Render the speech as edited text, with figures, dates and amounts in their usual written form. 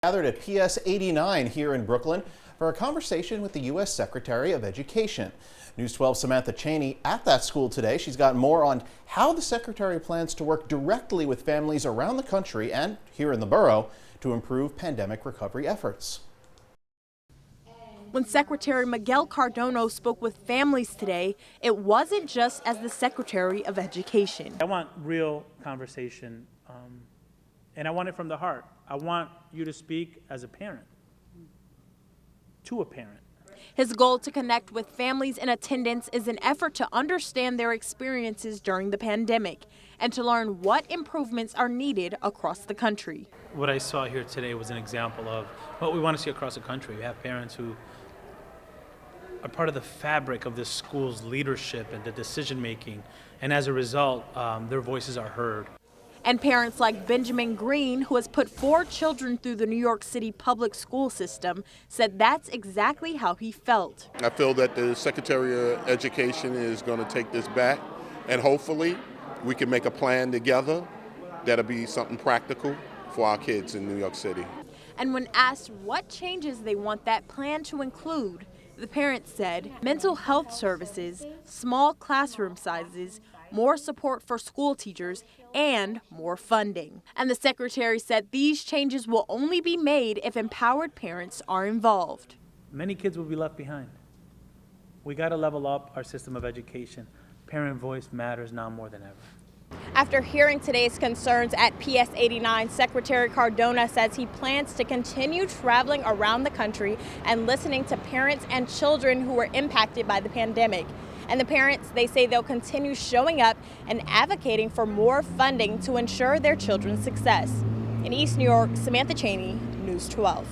Gathered at PS 89 here in Brooklyn for a conversation with the U.S. Secretary of Education. News 12 Samantha Cheney at that school today. She's got more on how the Secretary plans to work directly with families around the country and here in the borough to improve pandemic recovery efforts. When Secretary Miguel Cardona spoke with families today, it wasn't just as the Secretary of Education. I want real conversation, and I want it from the heart. I want you to speak as a parent, to a parent. His goal to connect with families in attendance is an effort to understand their experiences during the pandemic and to learn what improvements are needed across the country. What I saw here today was an example of what we want to see across the country. We have parents who are part of the fabric of this school's leadership and the decision making, and as a result, their voices are heard. And parents like Benjamin Green, who has put 4 children through the New York City public school system, said that's exactly how he felt. I feel that the Secretary of Education is going to take this back, and hopefully we can make a plan together that'll be something practical for our kids in New York City. And when asked what changes they want that plan to include, the parents said mental health services, small classroom sizes, more support for school teachers, and more funding. And the secretary said these changes will only be made if empowered parents are involved. Many kids will be left behind. We got to level up our system of education. Parent voice matters now more than ever. After hearing today's concerns at PS 89, Secretary Cardona says he plans to continue traveling around the country and listening to parents and children who were impacted by the pandemic. And the parents, they say they'll continue showing up and advocating for more funding to ensure their children's success. In East New York, Samantha Cheney, News 12.